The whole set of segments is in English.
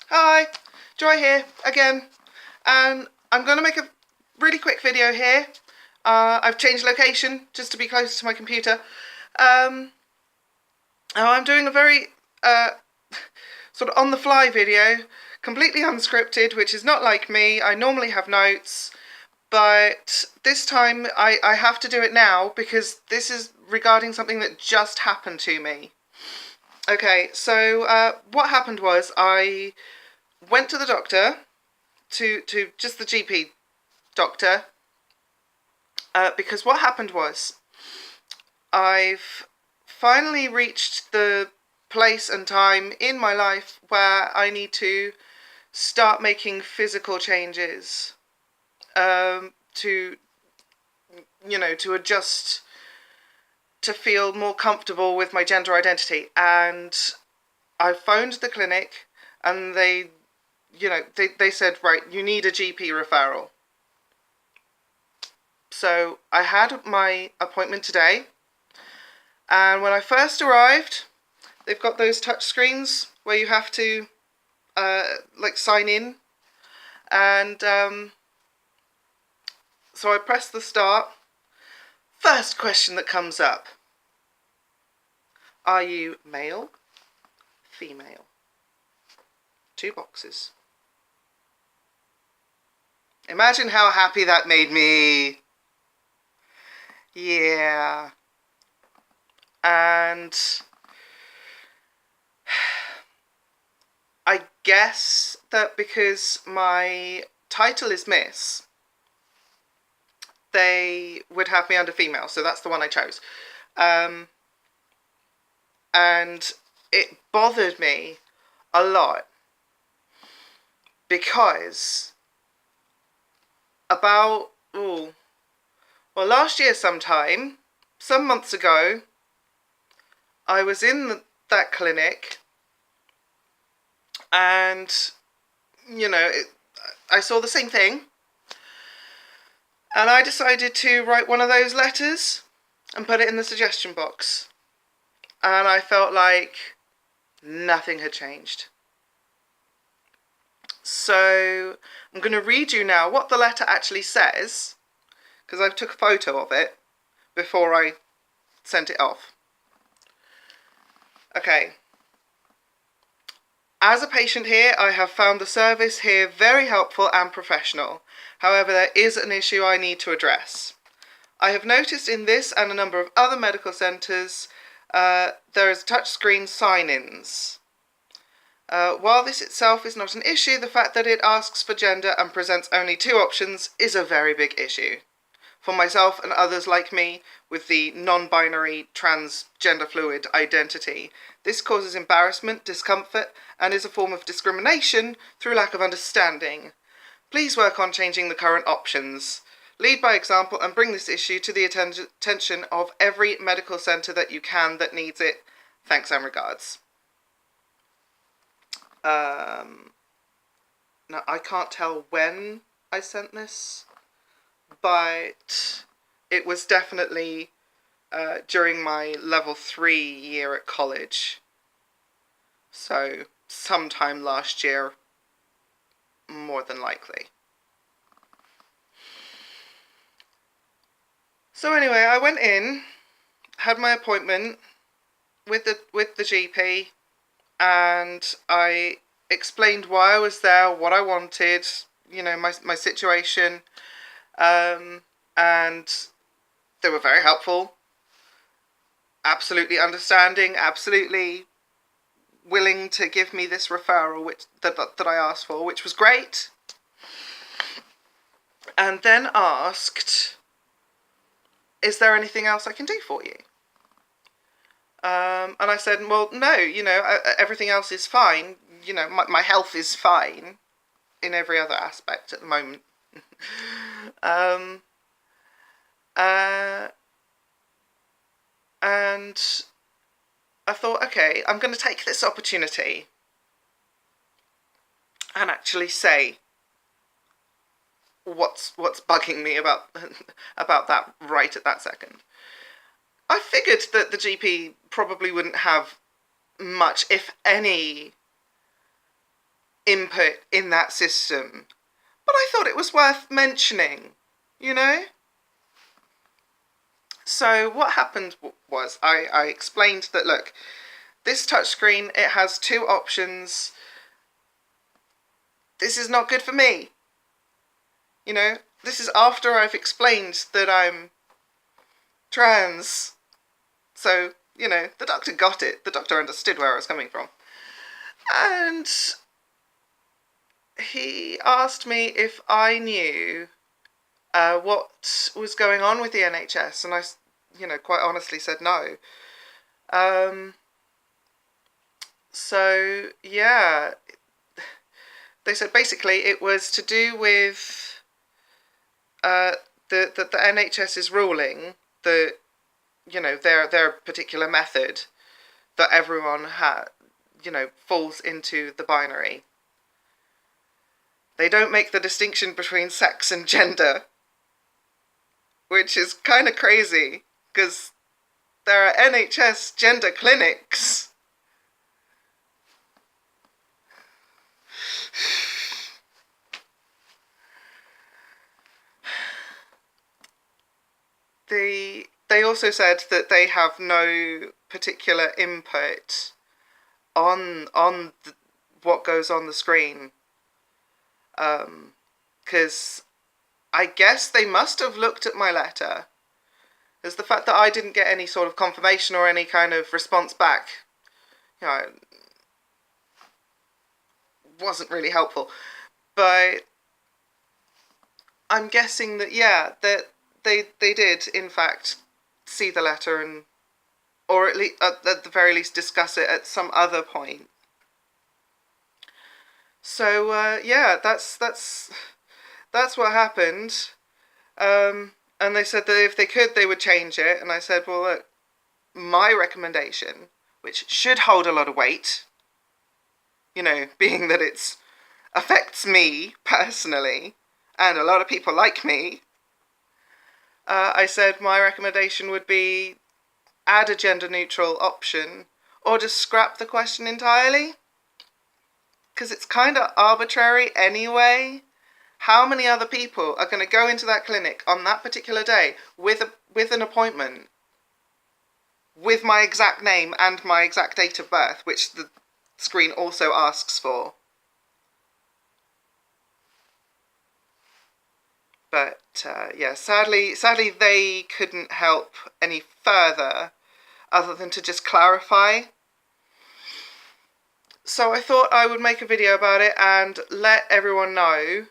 Hi, Joy here again, and I'm going to make a really quick video here. I've changed location just to be closer to my computer. I'm doing a very sort of on-the-fly video, completely unscripted, which is not like me. I normally have notes, but this time I have to do it now because this is regarding something that just happened to me. Okay, so what happened was I went to the doctor, to just the GP doctor, because what happened was I've finally reached the place and time in my life where I need to start making physical changes to adjust to feel more comfortable with my gender identity. And I phoned the clinic and they said, right, you need a GP referral. So I had my appointment today, and when I first arrived, they've got those touch screens where you have to sign in, and so I press the start. First question that comes up: are you male, female? 2 boxes. Imagine how happy that made me. Yeah. And I guess that because my title is Miss, they would have me under female, so that's the one I chose. And it bothered me a lot because last year sometime, some months ago, I was in that clinic, and I saw the same thing, and I decided to write one of those letters and put it in the suggestion box, and I felt like nothing had changed. So I'm going to read you now what the letter actually says, because I took a photo of it before I sent it off. Okay. As a patient here, I have found the service here very helpful and professional. However, there is an issue I need to address. I have noticed in this and a number of other medical centres there is touchscreen sign-ins. While this itself is not an issue, the fact that it asks for gender and presents only 2 options is a very big issue. For myself and others like me with the non-binary transgender fluid identity, this causes embarrassment, discomfort, and is a form of discrimination through lack of understanding. Please work on changing the current options. Lead by example and bring this issue to the attention of every medical centre that you can that needs it. Thanks and regards. Now, I can't tell when I sent this, but it was definitely during my level 3 year at college. So sometime last year, more than likely. So anyway, I went in, had my appointment with the GP, and I explained why I was there, what I wanted, my situation, and they were very helpful, absolutely understanding, absolutely willing to give me this referral that I asked for, which was great. And then asked, is there anything else I can do for you? And I said, well, no, everything else is fine. My health is fine in every other aspect at the moment. And I thought, okay, I'm going to take this opportunity and actually say what's bugging me about that right at that second. I figured that the GP probably wouldn't have much, if any, input in that system. But I thought it was worth mentioning, you know? So what happened was I explained that, look, this touchscreen, it has two options. This is not good for me. You know, this is after I've explained that I'm trans. So, you know, the doctor got it. The doctor understood where I was coming from. And he asked me if I knew what was going on with the NHS. And I, you know, quite honestly said no. So, yeah, they said basically it was to do with the NHS's ruling that, you know, their particular method that everyone you know, falls into the binary. They don't make the distinction between sex and gender, which is kind of crazy because there are NHS gender clinics. They also said that they have no particular input on what goes on the screen, because I guess they must have looked at my letter, as the fact that I didn't get any sort of confirmation or any kind of response back, you know, wasn't really helpful. But I'm guessing that, yeah, that they did in fact see the letter, and or at least at the very least discuss it at some other point. So yeah, that's what happened. And they said that if they could, they would change it. And I said, well, look, my recommendation, which should hold a lot of weight, you know, being that it affects me personally and a lot of people like me, I said my recommendation would be add a gender-neutral option or just scrap the question entirely. Because it's kind of arbitrary anyway. How many other people are going to go into that clinic on that particular day with an appointment with my exact name and my exact date of birth, which the screen also asks for? But yeah, sadly they couldn't help any further other than to just clarify. So I thought I would make a video about it and let everyone know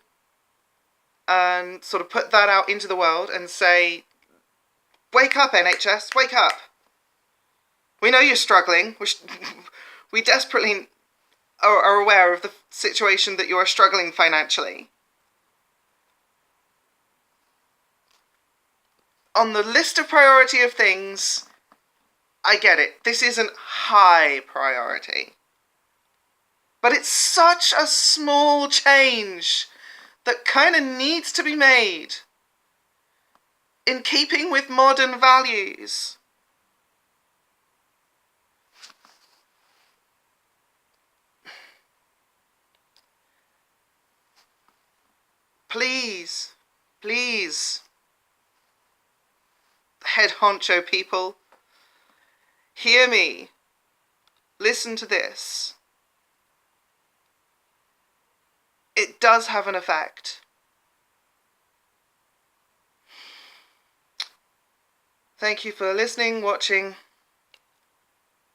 and sort of put that out into the world and say, wake up, NHS, wake up. We know you're struggling. We desperately are aware of the situation that you are struggling financially. On the list of priority of things, I get it. This isn't high priority. But it's such a small change that kind of needs to be made in keeping with modern values. Please, please, head honcho people, hear me, listen to this. It does have an effect. Thank you for listening, watching.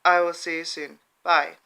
I will see you soon. Bye.